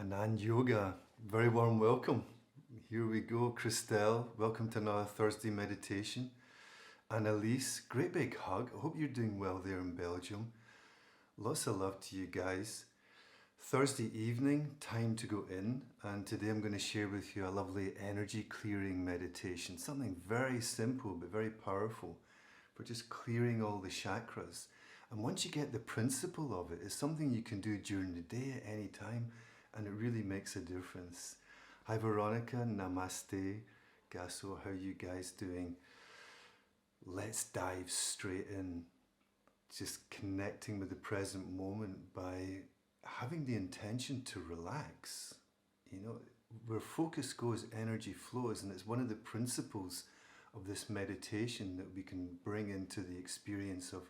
Anand Yoga, very warm welcome. Here we go, Christelle, welcome to another Thursday meditation. Annalise, great big hug. I hope you're doing well there in Belgium. Lots of love to you guys. Thursday evening, time to go in, and today I'm going to share with you a lovely energy clearing meditation. Something very simple but very powerful for just clearing all the chakras. And once you get the principle of it, it's something you can do during the day at any time, and it really makes a difference. Hi Veronica, namaste. Gaso, how are you guys doing? Let's dive straight in. Just connecting with the present moment by having the intention to relax. You know, where focus goes, energy flows, and it's one of the principles of this meditation that we can bring into the experience of,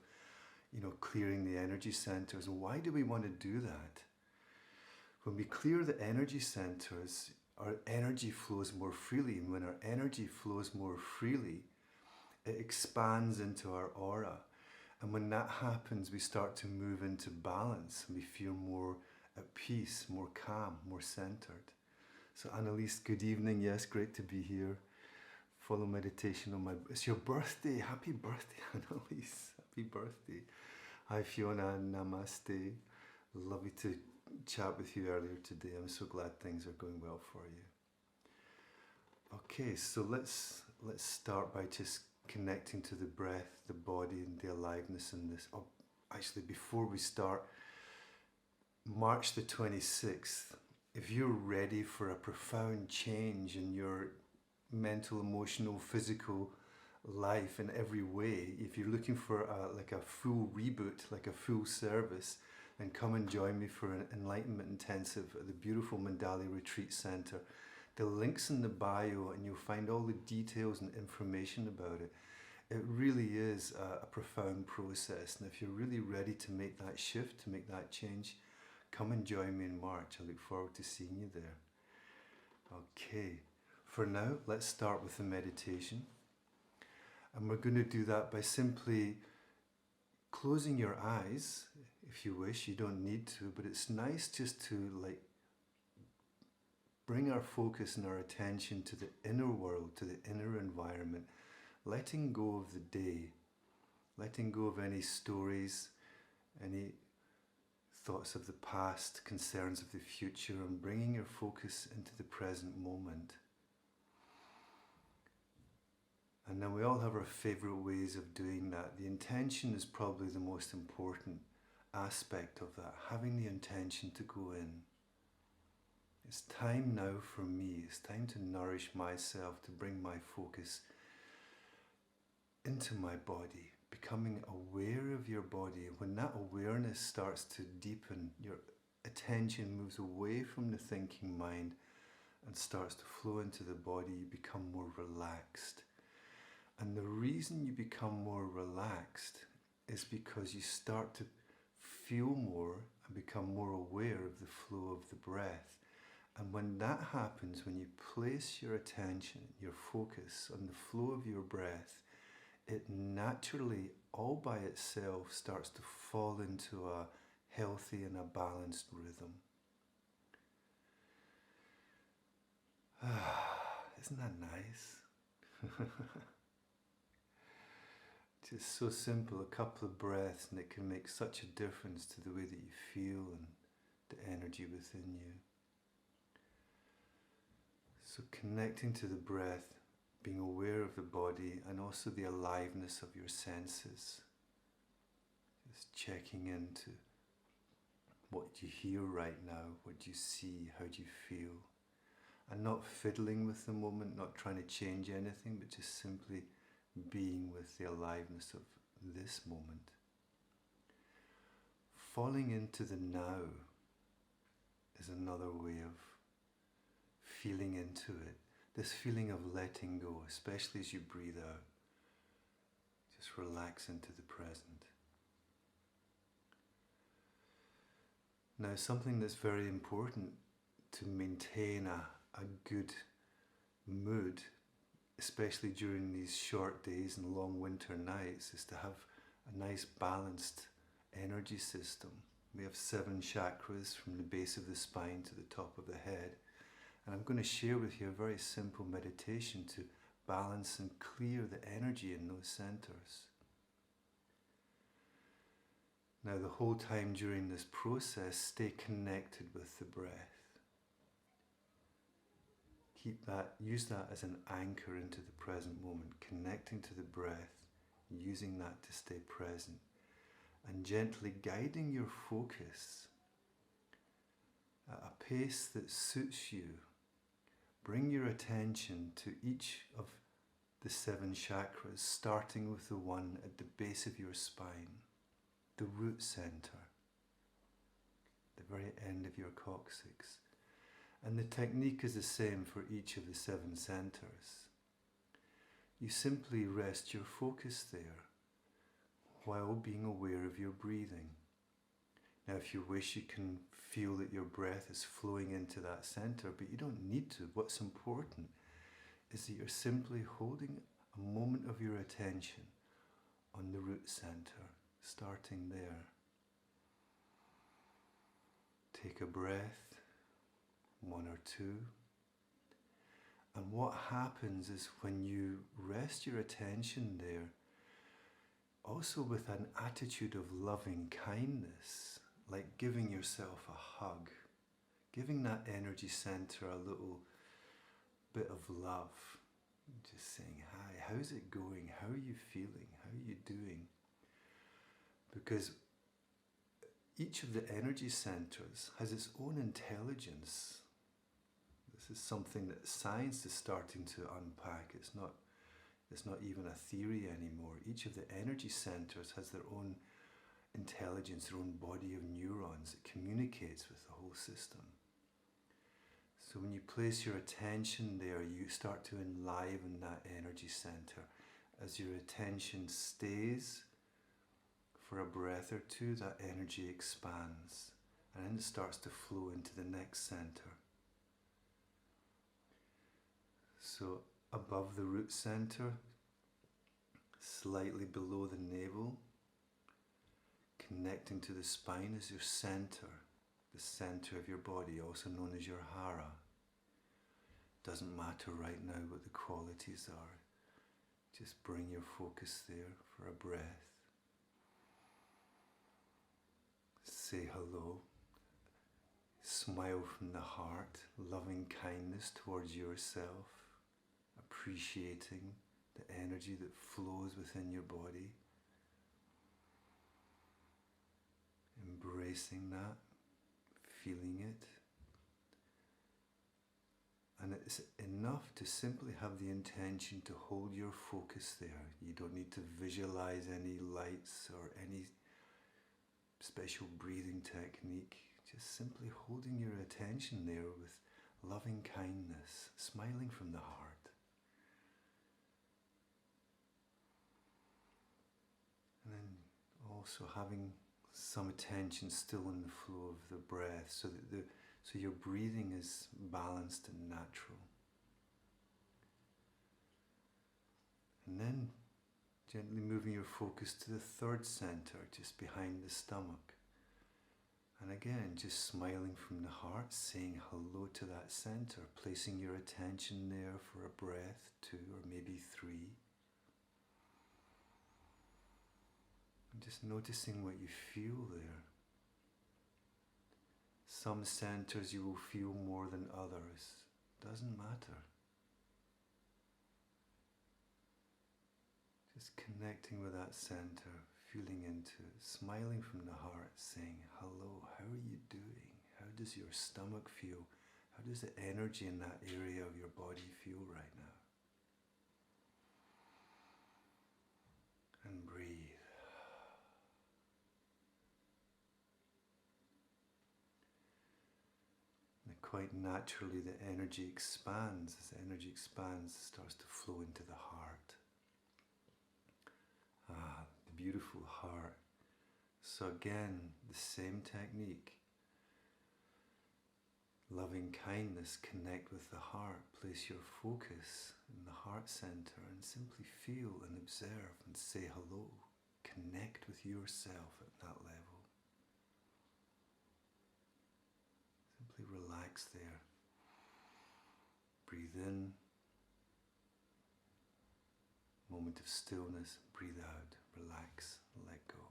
clearing the energy centers. And why do we want to do that? When we clear the energy centers, our energy flows more freely. And when our energy flows more freely, it expands into our aura. And when that happens, we start to move into balance and we feel more at peace, more calm, more centered. So Annalise, good evening. Yes, great to be here. Follow meditation on it's your birthday. Happy birthday, Annalise. Happy birthday. Hi Fiona, namaste. Lovely to chat with you earlier today. I'm so glad things are going well for you. Okay, so let's start by just connecting to the breath, the body, and the aliveness in this. Oh, actually, before we start, March the 26th, if you're ready for a profound change in your mental, emotional, physical life in every way, if you're looking for a full reboot, like a full service, then come and join me for an Enlightenment Intensive at the beautiful Mandali Retreat Center. The link's in the bio and you'll find all the details and information about it. It really is a profound process, and if you're really ready to make that shift, to make that change, come and join me in March. I look forward to seeing you there. Okay, for now, let's start with the meditation. And we're going to do that by simply closing your eyes, if you wish. You don't need to, but it's nice just to bring our focus and our attention to the inner world, to the inner environment, letting go of the day, letting go of any stories, any thoughts of the past, concerns of the future, and bringing your focus into the present moment. And then we all have our favourite ways of doing that. The intention is probably the most important aspect of that, having the intention to go in. It's time now for me, it's time to nourish myself, to bring my focus into my body, becoming aware of your body. When that awareness starts to deepen, your attention moves away from the thinking mind and starts to flow into the body, you become more relaxed. And the reason you become more relaxed is because you start to feel more and become more aware of the flow of the breath. And when that happens, when you place your attention, your focus on the flow of your breath, it naturally, all by itself, starts to fall into a healthy and a balanced rhythm. Isn't that nice? Just so simple, a couple of breaths, and it can make such a difference to the way that you feel and the energy within you. So connecting to the breath, being aware of the body, and also the aliveness of your senses. Just checking into what you hear right now, what you see, how do you feel. And not fiddling with the moment, not trying to change anything, but just simply being with the aliveness of this moment. Falling into the now is another way of feeling into it. This feeling of letting go, especially as you breathe out. Just relax into the present. Now, something that's very important to maintain a good mood, especially during these short days and long winter nights, is to have a nice balanced energy system. We have 7 chakras from the base of the spine to the top of the head. And I'm going to share with you a very simple meditation to balance and clear the energy in those centers. Now, the whole time during this process, stay connected with the breath. Use that as an anchor into the present moment, connecting to the breath, using that to stay present, and gently guiding your focus at a pace that suits you. Bring your attention to each of the 7 chakras, starting with the one at the base of your spine, the root center, the very end of your coccyx. And the technique is the same for each of the 7 centers. You simply rest your focus there while being aware of your breathing. Now, if you wish, you can feel that your breath is flowing into that center, but you don't need to. What's important is that you're simply holding a moment of your attention on the root center, starting there. Take a breath, 1 or 2. And what happens is when you rest your attention there, also with an attitude of loving kindness, like giving yourself a hug, giving that energy center a little bit of love, just saying, hi, how's it going? How are you feeling? How are you doing? Because each of the energy centers has its own intelligence. This is something that science is starting to unpack. It's not even a theory anymore. Each of the energy centers has their own intelligence, their own body of neurons that communicates with the whole system. So when you place your attention there, you start to enliven that energy center. As your attention stays for a breath or two, that energy expands and then it starts to flow into the next center. So above the root center, slightly below the navel, connecting to the spine is your center, the center of your body, also known as your hara. Doesn't matter right now what the qualities are. Just bring your focus there for a breath. Say hello. Smile from the heart, loving kindness towards yourself, appreciating the energy that flows within your body. Embracing that, feeling it. And it's enough to simply have the intention to hold your focus there. You don't need to visualize any lights or any special breathing technique. Just simply holding your attention there with loving kindness, smiling from the heart. And then also having some attention still in the flow of the breath, so your breathing is balanced and natural. And then gently moving your focus to the 3rd center, just behind the stomach. And again, just smiling from the heart, saying hello to that center, placing your attention there for a breath, 2 or maybe 3. And just noticing what you feel there. Some centers you will feel more than others. Doesn't matter. Just connecting with that center, feeling into it, smiling from the heart, saying, hello, how are you doing? How does your stomach feel? How does the energy in that area of your body feel right now? And breathe. And quite naturally the energy expands. As the energy expands, it starts to flow into the heart. The beautiful heart. So again, the same technique. Loving kindness, connect with the heart. Place your focus in the heart center and simply feel and observe and say hello. Connect with yourself at that level. simply relax there. Breathe in, moment of stillness, breathe out, relax, let go.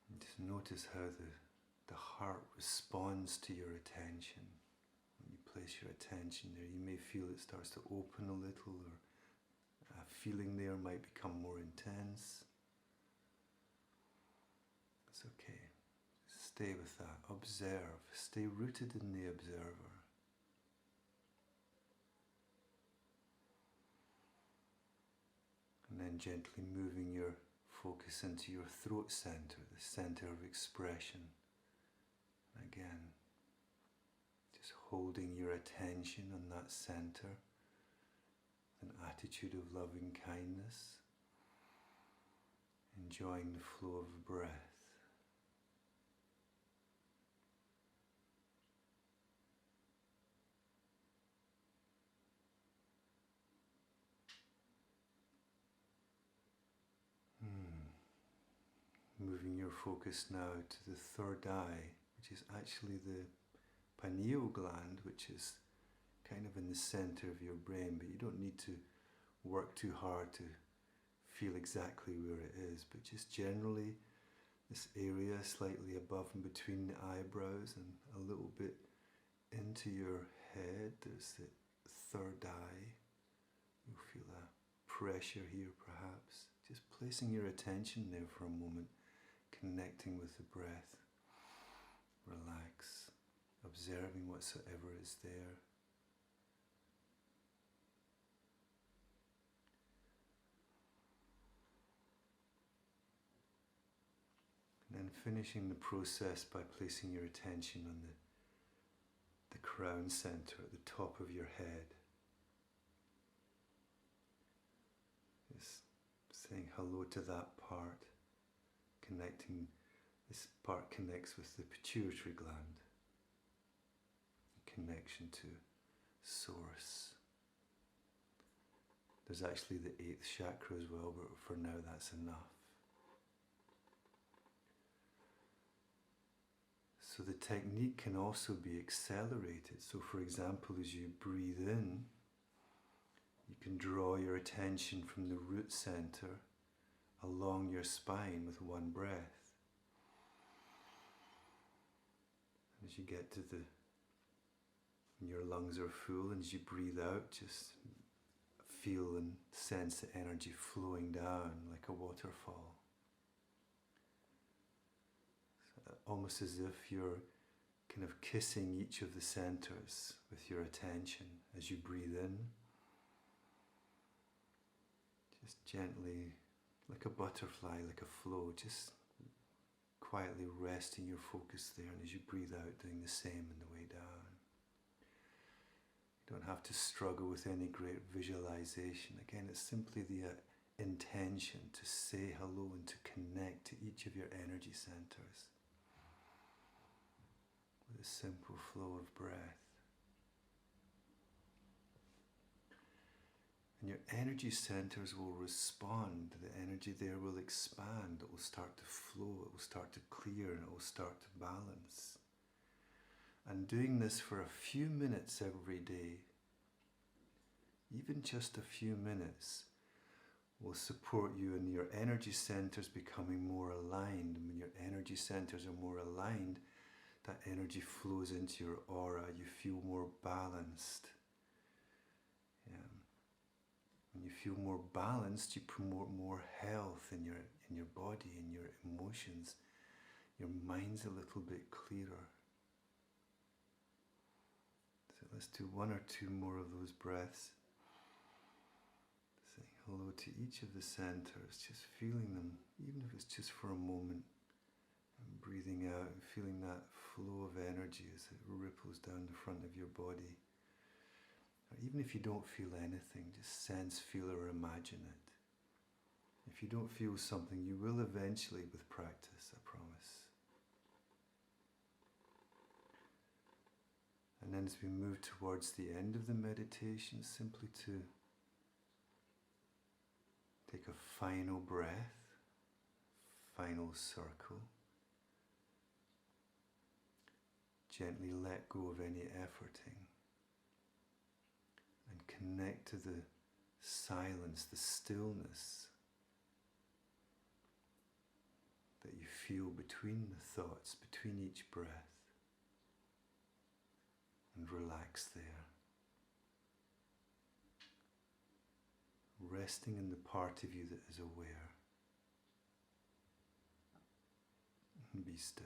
And just notice how the heart responds to your attention. When you place your attention there, you may feel it starts to open a little, or a feeling there might become more intense. It's okay. Stay with that. Observe. Stay rooted in the observer. And then gently moving your focus into your throat center, the center of expression. And again, just holding your attention on that center, an attitude of loving kindness, enjoying the flow of breath. Moving your focus now to the third eye, which is actually the pineal gland, which is kind of in the center of your brain, but you don't need to work too hard to feel exactly where it is, but just generally this area slightly above and between the eyebrows and a little bit into your head, there's the third eye. You'll feel that pressure here perhaps. Just placing your attention there for a moment, connecting with the breath. Relax, observing whatsoever is there. And then finishing the process by placing your attention on the crown center at the top of your head. Just saying hello to that part, connecting. This part connects with the pituitary gland, connection to source. There's actually the 8th chakra as well, but for now that's enough. So the technique can also be accelerated. So for example, as you breathe in, you can draw your attention from the root center along your spine with one breath. As you get to when your lungs are full, and as you breathe out, just feel and sense the energy flowing down like a waterfall. So almost as if you're kind of kissing each of the centers with your attention as you breathe in. Just gently, like a butterfly, like a flow, just quietly resting your focus there, and as you breathe out, doing the same on the way down. You don't have to struggle with any great visualization. Again, it's simply the intention to say hello and to connect to each of your energy centers with a simple flow of breath. And your energy centers will respond. The energy there will expand. It will start to flow. It will start to clear, and it will start to balance. And doing this for a few minutes every day, even just a few minutes, will support you in your energy centers becoming more aligned. And when your energy centers are more aligned, that energy flows into your aura. You feel more balanced. When you feel more balanced, you promote more health in your body, in your emotions. Your mind's a little bit clearer. So let's do one or two more of those breaths. Saying hello to each of the centers, just feeling them, even if it's just for a moment. And breathing out and feeling that flow of energy as it ripples down the front of your body. Or even if you don't feel anything, just sense, feel, or imagine it. If you don't feel something, you will eventually with practice, I promise. And then as we move towards the end of the meditation, simply to take a final breath, final circle. Gently let go of any efforting and connect to the silence, the stillness that you feel between the thoughts, between each breath, and relax there. Resting in the part of you that is aware. And be still.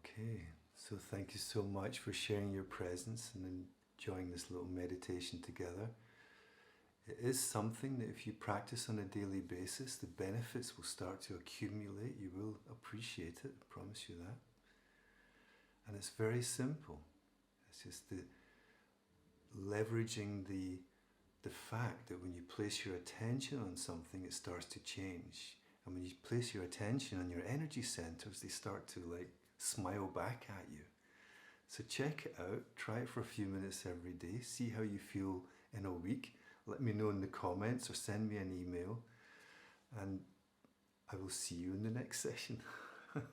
Okay, so thank you so much for sharing your presence and enjoying this little meditation together. It is something that if you practice on a daily basis, the benefits will start to accumulate. You will appreciate it, I promise you that. And it's very simple. It's just the leveraging the fact that when you place your attention on something, it starts to change. And when you place your attention on your energy centers, they start to smile back at you. So check it out, try it for a few minutes every day, see how you feel in a week. Let me know in the comments or send me an email, and I will see you in the next session. Right.